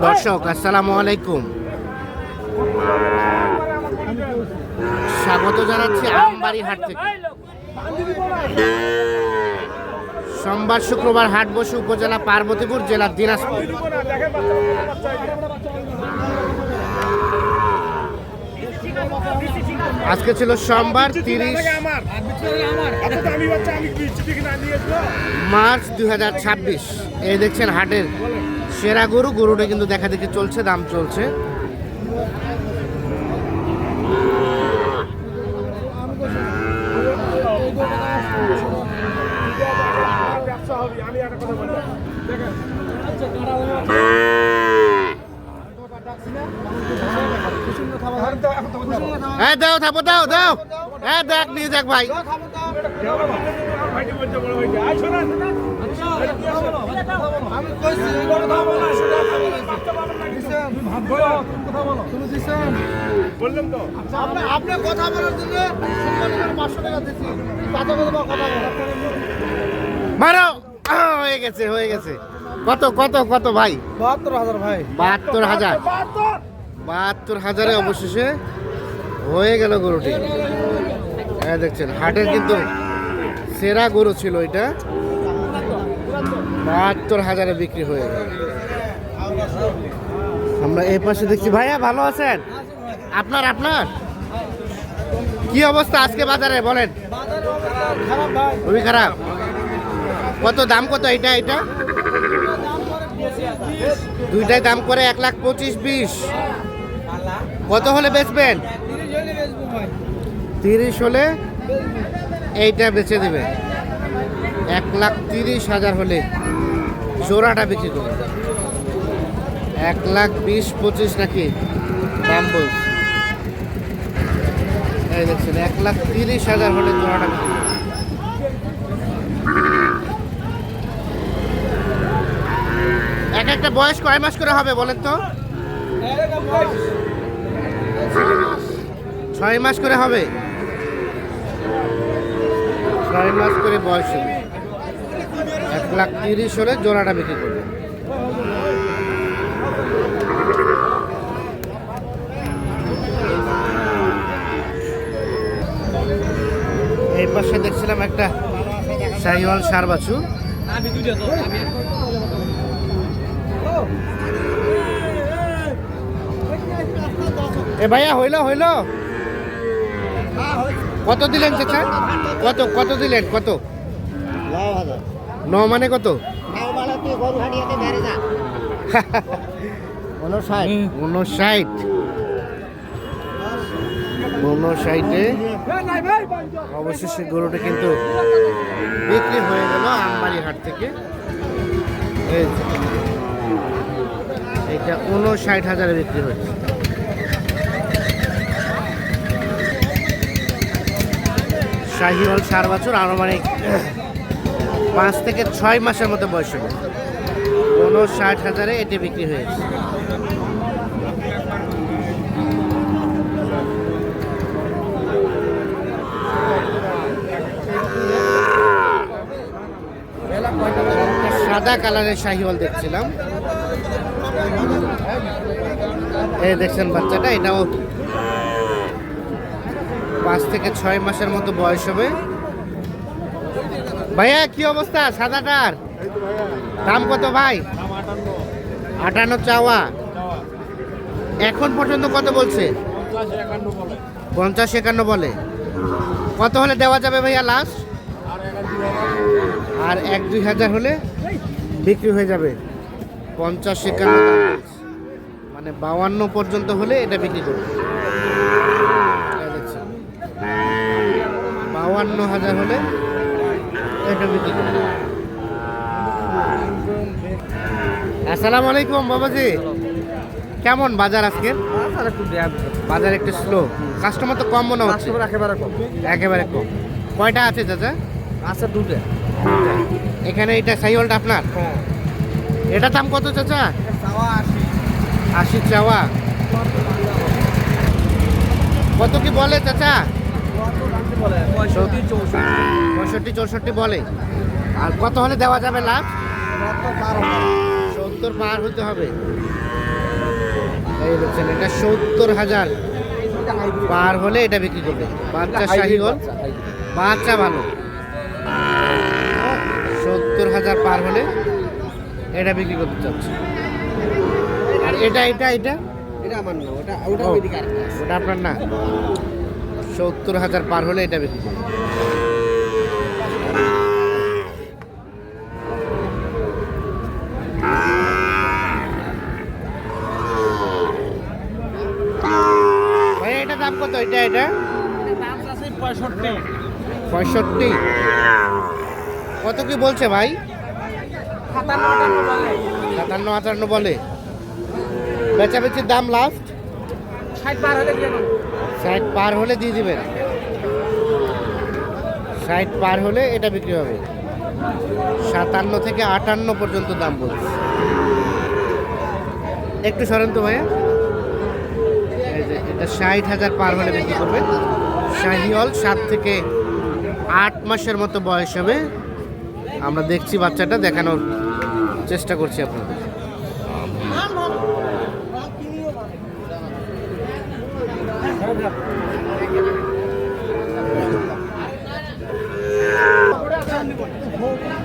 দর্শক আসসালামু আলাইকুম, স্বাগত জানাচ্ছি আমবাড়ি হাট থেকে। সোমবার শুক্রবার হাট বসে উপজেলা পার্বতীপুর, জেলা দিনাজপুর। আজকে ছিল সোমবার 30 মার্চ 2026। এই দেখছেন হাটের সেরা গরু। গরুটা কিন্তু দেখা দেখি চলছে, দাম চলছে। হ্যাঁ দাও, থাপো দাও দাও। হ্যাঁ দেখ, নিয়ে যাক ভাই। মারো, হয়ে গেছে হয়ে গেছে। কত কত কত ভাই? 72,000 ভাই। 72,000। 72,000-এ অবশেষে হয়ে গেল গরুটি। হ্যাঁ দেখছেন হাটের কিন্তু সেরা গরু ছিল এটা। 72,000-এ বিক্রি হয়ে গেল। আমরা এই পাশে দেখছি। ভাইয়া ভালো আছেন? আপনার আপনার কি অবস্থা আজকে বাজারে বলেন? খুবই খারাপ। কত দাম কত এটা এটা? দুইটাই দাম করে 1,25,000-20,000। কত হলে বেচবেন? 30 হলে এইটা বেচে দেবে। 1,30,000 হলে জোড়াটা বিক্রি করবে। 1,20,000-25,000 নাকি দাম বলছে। এই দেখছেন 1,30,000 হলে জোড়াটা বিক্রি করবে। এক একটা বয়স কয় মাস করে হবে বলেন তো? 6 মাস করে হবে। 6 মাস করে বয়স হবে। 1,30,000 হলে জোড়াটা বিক্রি করবে। এই পাশে দেখছিলাম একটা শাহিওয়াল ষাঁড় বাছুর। এ ভাইয়া হইল হইল। কত দিলেন চাচা? কত কত দিলেন? কত? 9 মানে কত? 59 অবশেষে গরুটা কিন্তু বিক্রি হয়ে গেল আমবাড়ি হাট থেকে। এটা 59,000-এ বিক্রি হয়েছে। শাহিওয়াল ষাঁড় বাছুর, আনুমানিক 5 থেকে 6 মাসের মতো বয়স হবে। 59,000-এ এটি বিক্রি হয়েছে। সাদা কালারের শাহিওয়াল দেখছিলাম। এই দেখছেন বাচ্চাটা, এটাও 5 থেকে 6 মাসের মতো বয়স হবে। ভাইয়া কি অবস্থা সাদাটার? দাম কত ভাই? 58 চাওয়া। এখন পর্যন্ত কত বলছে? 50-51 বলে। কত হলে দেওয়া যাবে ভাইয়া লাস্ট? আর 1-2 হাজার হলে বিক্রি হয়ে যাবে। 50-51 মানে 52 পর্যন্ত হলে এটা বিক্রি করবে। 52,000 হলে এটা বিক্রি করবে। আসসালামু আলাইকুম বাবাজি, কেমন বাজার আজকে? বাজার একটু স্লো, কাস্টমার তো কম মনে হচ্ছে। একেবারে কম। কয়টা আছে চাচা? আছে 2টা। এখানে এটা শাহিওয়ালটা আপনার? এটা দাম কত চাচা? 80 চাওয়া। কত কি বলে চাচা? 65-64 বলে। আর কত হলে দেওয়া যাবে লাভ? 70 পার হতে হবে। এই দেখছেন, এটা 70,000 পার হলে এটা বিক্রি করবে। বাচ্চা শাহিওয়াল, বাচ্চা ভালো। 70,000 পার হলে এটা বিক্রি করতে চাচ্ছে। আর এটা এটা এটা এটা আমার না, ওটা ও, ওইদিকে আরেকটা আছে। ওটা আপনার না। 70,000 পার হলে এটা বিক্রি করবে। ভাই এটা দাম কত? এটা এটা দাম আছে 65। 65। কত কি বলছে ভাই? 57-58 বলে। বেচাবেচির দাম লাস্ট 60 পার হলে দিয়ে দেবো। 60 পার হলে দিয়ে দিবেন। 60 পার হলে এটা বিক্রি হবে। 57 থেকে 58 পর্যন্ত দাম বলছে। একটু সরেন তো ভাইয়া। এই যে এটা 60,000 পার হলে বিক্রি করবে। শাহিওয়াল 7 থেকে 8 মাসের মতো বয়স হবে। আমরা দেখছি, বাচ্চাটা দেখানোর চেষ্টা করছি আপনাদের।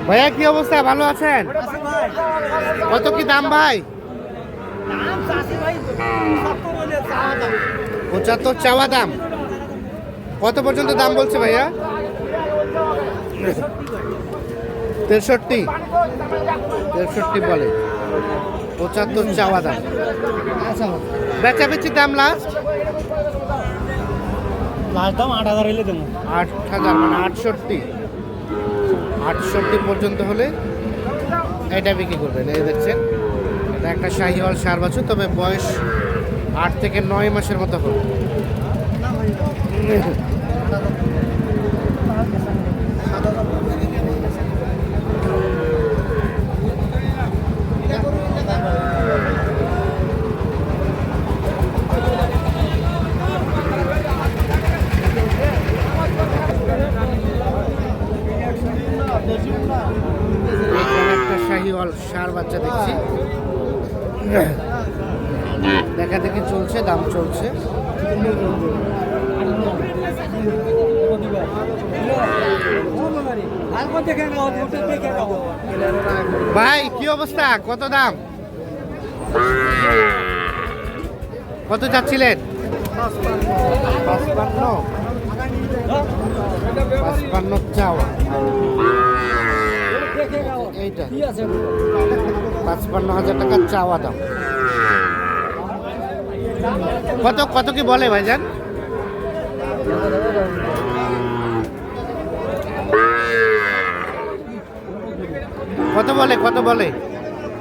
ভাইয়া কি অবস্থা? ভালো আছেন? কত কি দাম ভাই? 75 চাওয়া দাম। কত পর্যন্ত দাম বলছে ভাইয়া? 63 বলে। 75 চাওয়া দাম। বেচাবেচির দাম লাস্ট দাম 8,000 হইলে দেবো। 8,000 মানে 68 পর্যন্ত হলে এটা বিক্রি করবেন। এই দেখছেন, এটা একটা শাহিওয়াল ষাঁড় বাছুর, তবে বয়স 8 থেকে 9 মাসের মতো হবে। এখানে একটা শাহিওয়াল ষাঁড় বাচ্চা দেখছি, দেখা দেখি চলছে, দাম চলছে। ভাই কি অবস্থা? কত দাম? কত চাচ্ছিলেন? 55 চাওয়া। এইটা 55,000 টাকা চাওয়া দাম। কত কত কি বলে ভাইজান? কত বলে, কত বলে?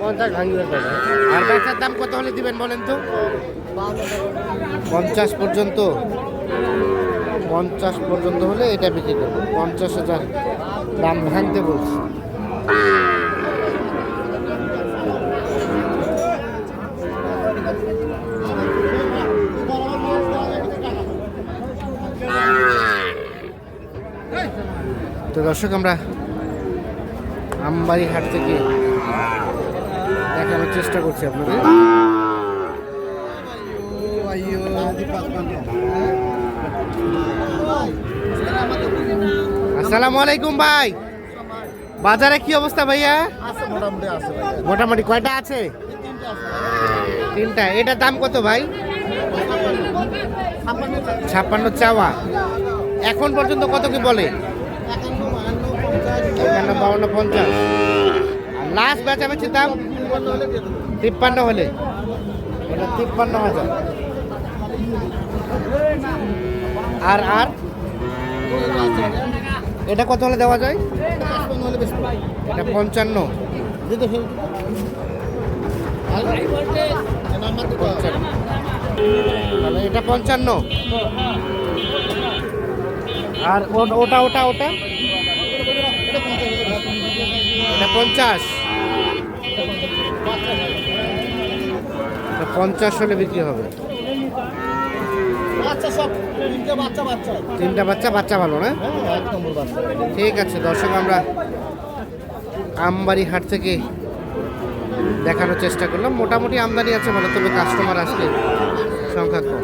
50 ভাঙবে টাকা। আর বেচার দাম কত হলে দিবেন বলেন তো? 50 পর্যন্ত। 50 পর্যন্ত হলে এটা বিক্রি করবো। 50,000 দাম ভাঙতে বলছি। তো দর্শক, আমরা আমবাড়ি হাট থেকে দেখানোর চেষ্টা করছি আপনাদের। আসসালামু আলাইকুম ভাই। বাজারে কি অবস্থা ভাইয়া? মোটামুটি কয়টা আছে? 3টা। এটার দাম কত ভাই? 56 চাওয়া। এখন পর্যন্ত কত কি বলে? 51, 52, 50। আর লাস্ট বেচাবেচির দাম 53 হলে। এটা 53,000। আর আর এটা কত হলে দেওয়া যায়? এটা 55। তাহলে এটা 55। আর ওটা ওটা ওটা এটা 50। 50 হলে বিক্রি হবে। তিনটা বাচ্চা, বাচ্চা ভালো না? ঠিক আছে দর্শক, আমরা আমবাড়ি হাট থেকে দেখানোর চেষ্টা করলাম। মোটামুটি আমদানি আছে ভালো, তবে কাস্টমার আজকে সংখ্যা কম।